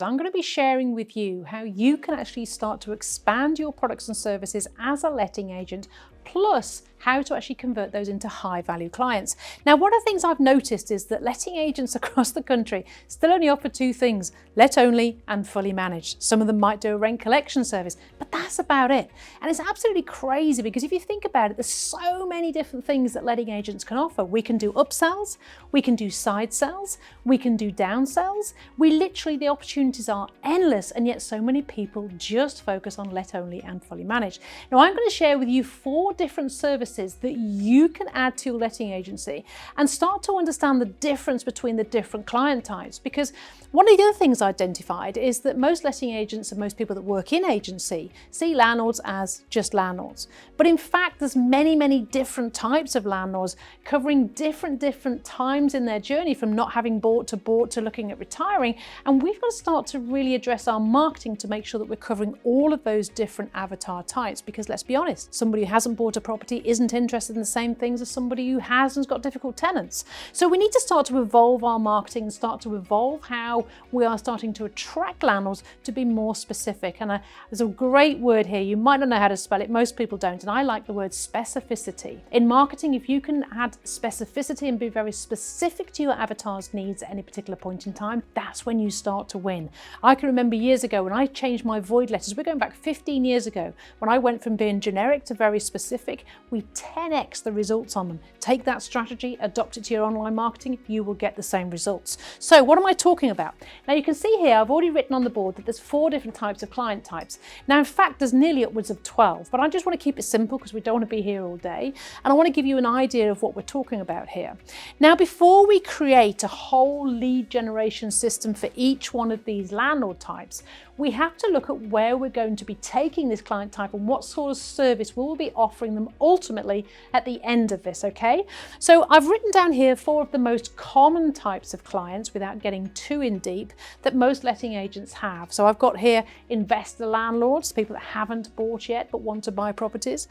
I'm going to be sharing with you how you can actually start to expand your products and services as a letting agent, plus how to actually convert those into high value clients. Now, one of the things I've noticed is that letting agents across the country still only offer two things: let only and fully managed. Some of them might do a rent collection service, but that's about it. And it's absolutely crazy because if you think about it, there's so many different things that letting agents can offer. We can do upsells, we can do side sells, we can do downsells. The opportunities are endless, and yet so many people just focus on let only and fully managed. Now, I'm going to share with you 4 different services that you can add to your letting agency and start to understand the difference between the different client types. Because one of the other things I identified is that most letting agents and most people that work in agency see landlords as just landlords. But in fact, there's many different types of landlords covering different times in their journey, from not having bought to looking at retiring. And we've got to start to really address our marketing to make sure that we're covering all of those different avatar types. Because let's be honest, somebody who hasn't bought a property isn't interested in the same things as somebody who has and's got difficult tenants. So we need to start to evolve our marketing and start to evolve how we are starting to attract landlords to be more specific. And there's a great word here. You might not know how to spell it. Most people don't. And I like the word specificity. In marketing, if you can add specificity and be very specific to your avatar's needs at any particular point in time, that's when you start to win. I can remember years ago when I changed my void letters. We're going back 15 years ago. When I went from being generic to very specific, we 10x the results on them. Take that strategy, adopt it to your online marketing, you will get the same results. So what am I talking about? Now you can see here, I've already written on the board that there's 4 different types of client types. Now in fact, there's nearly upwards of 12, but I just want to keep it simple because we don't want to be here all day. And I want to give you an idea of what we're talking about here. Now, before we create a whole lead generation system for each one of these landlord types, we have to look at where we're going to be taking this client type and what sort of service we will be offering them ultimately at the end of this, okay? So I've written down here 4 of the most common types of clients, without getting too in deep, that most letting agents have. So I've got here investor landlords, people that haven't bought yet but want to buy properties.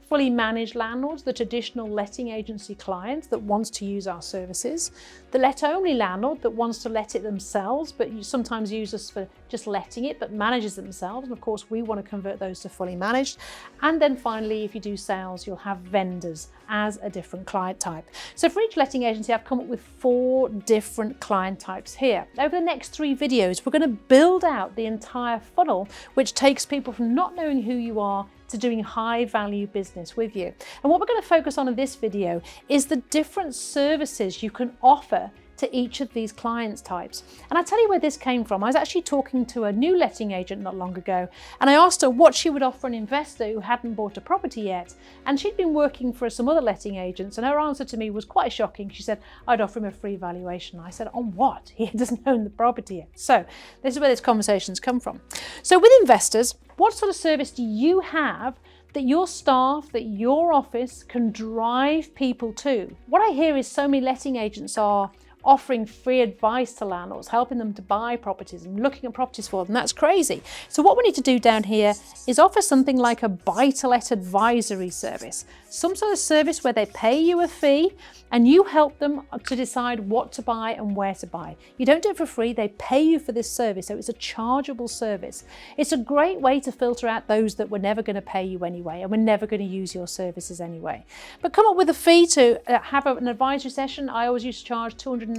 Fully managed landlords, the traditional letting agency client that wants to use our services. The let-only landlord that wants to let it themselves, but you sometimes use us for just letting it, but manages themselves. And of course, we want to convert those to fully managed. And then finally, if you do sales, you'll have vendors as a different client type. So for each letting agency, I've come up with 4 different client types here. Over the next 3 videos, we're going to build out the entire funnel, which takes people from not knowing who you are to doing high value business with you. And what we're going to focus on in this video is the different services you can offer to each of these clients types. And I'll tell you where this came from. I was actually talking to a new letting agent not long ago, and I asked her what she would offer an investor who hadn't bought a property yet. And she'd been working for some other letting agents, and her answer to me was quite shocking. She said, I'd offer him a free valuation. I said, on what? He doesn't own the property yet. So this is where this conversation's come from. So with investors, what sort of service do you have that your staff, that your office can drive people to? What I hear is so many letting agents are offering free advice to landlords, helping them to buy properties and looking at properties for them. That's crazy. So what we need to do down here is offer something like a buy-to-let advisory service, some sort of service where they pay you a fee and you help them to decide what to buy and where to buy. You don't do it for free, they pay you for this service, so it's a chargeable service. It's a great way to filter out those that were never going to pay you anyway and were never going to use your services anyway. But come up with a fee to have an advisory session. I always used to charge £295,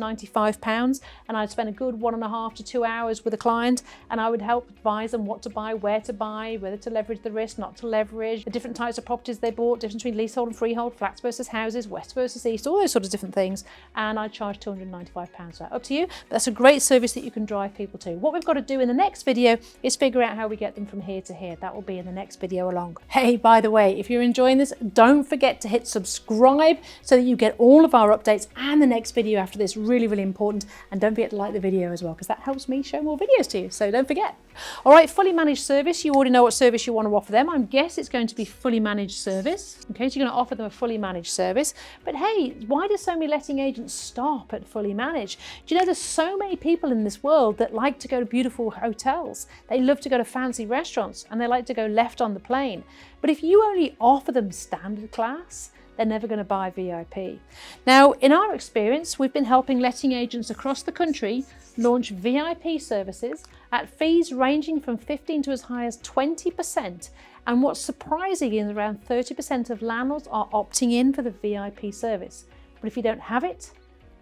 and I'd spend a good 1.5 to 2 hours with a client, and I would help advise them what to buy, where to buy, whether to leverage the risk, not to leverage, the different types of properties they bought, difference between leasehold and freehold, flats versus houses, west versus east, all those sort of different things. And I charge £295 for that. Up to you, but that's a great service that you can drive people to. What we've got to do in the next video is figure out how we get them from here to here. That will be in the next video along. Hey, by the way, if you're enjoying this, don't forget to hit subscribe so that you get all of our updates and the next video after this. Really important. And don't forget to like the video as well, because that helps me show more videos to you. So don't forget. All right, fully managed service. You already know what service you want to offer them. I guess it's going to be fully managed service. Okay, so you're going to offer them a fully managed service. But hey, why do so many letting agents stop at fully managed? Do you know there's so many people in this world that like to go to beautiful hotels. They love to go to fancy restaurants, and they like to go left on the plane. But if you only offer them standard class, they're never going to buy VIP. Now, in our experience, we've been helping letting agents across the country launch VIP services at fees ranging from 15 to as high as 20%. And what's surprising is around 30% of landlords are opting in for the VIP service. But if you don't have it,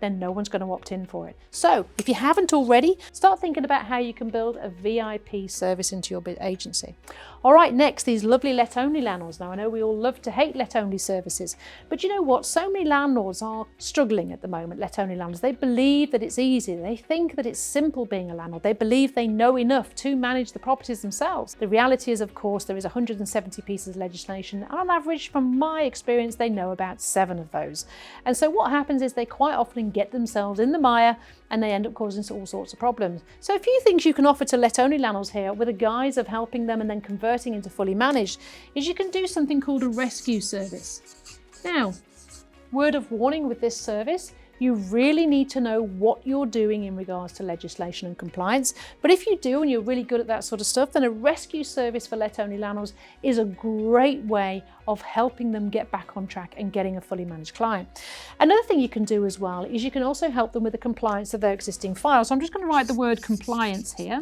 then no one's going to opt in for it. So if you haven't already, start thinking about how you can build a VIP service into your agency. All right, next, these lovely let-only landlords. Now, I know we all love to hate let-only services, but you know what? So many landlords are struggling at the moment, let-only landlords. They believe that it's easy. They think that it's simple being a landlord. They believe they know enough to manage the properties themselves. The reality is, of course, there is 170 pieces of legislation, and on average, from my experience, they know about 7 of those. And so what happens is they quite often get themselves in the mire and they end up causing all sorts of problems. So a few things you can offer to let-only landlords here with a guise of helping them and then converting into fully managed is you can do something called a rescue service. Now, word of warning with this service, you really need to know what you're doing in regards to legislation and compliance. But if you do and you're really good at that sort of stuff, then a rescue service for let-only landlords is a great way of helping them get back on track and getting a fully managed client. Another thing you can do as well is you can also help them with the compliance of their existing files. So I'm just going to write the word compliance here.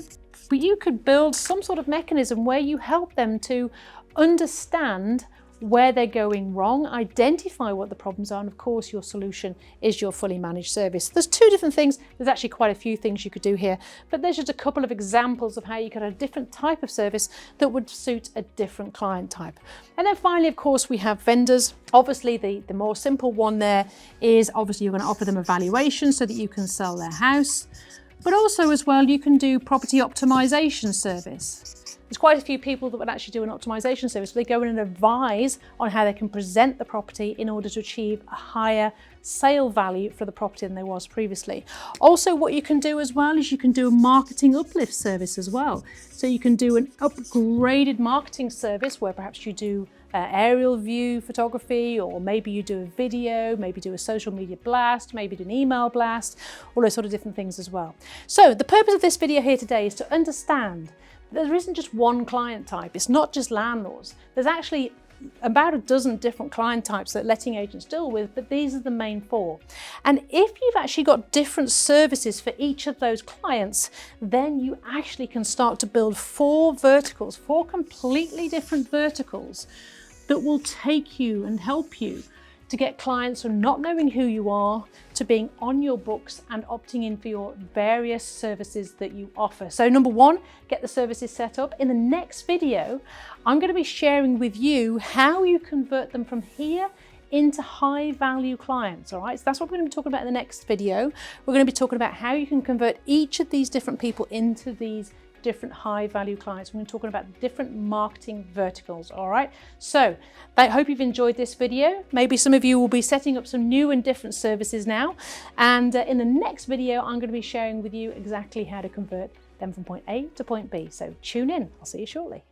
But you could build some sort of mechanism where you help them to understand where they're going wrong, identify what the problems are, and of course your solution is your fully managed service. There's 2 different things, there's actually quite a few things you could do here, but there's just a couple of examples of how you could have a different type of service that would suit a different client type. And then finally, of course, we have vendors. Obviously, the more simple one there is obviously you're going to offer them a valuation so that you can sell their house, but also as well, you can do property optimization service. There's quite a few people that would actually do an optimization service. They go in and advise on how they can present the property in order to achieve a higher sale value for the property than there was previously. Also, what you can do as well is you can do a marketing uplift service as well. So you can do an upgraded marketing service where perhaps you do aerial view photography, or maybe you do a video, maybe do a social media blast, maybe do an email blast, all those sort of different things as well. So the purpose of this video here today is to understand there isn't just one client type. It's not just landlords. There's actually about a dozen different client types that letting agents deal with, but these are the main 4. And if you've actually got different services for each of those clients, then you actually can start to build 4 verticals, 4 completely different verticals that will take you and help you to get clients from not knowing who you are to being on your books and opting in for your various services that you offer. So number 1, get the services set up. In the next video, I'm going to be sharing with you how you convert them from here into high value clients. All right, so that's what we're going to be talking about in the next video. We're going to be talking about how you can convert each of these different people into these different high value clients. We're going to be talking about different marketing verticals. All right, so I hope you've enjoyed this video. Maybe some of you will be setting up some new and different services now, and in the next video I'm going to be sharing with you exactly how to convert them from point A to point B. So tune in. I'll see you shortly.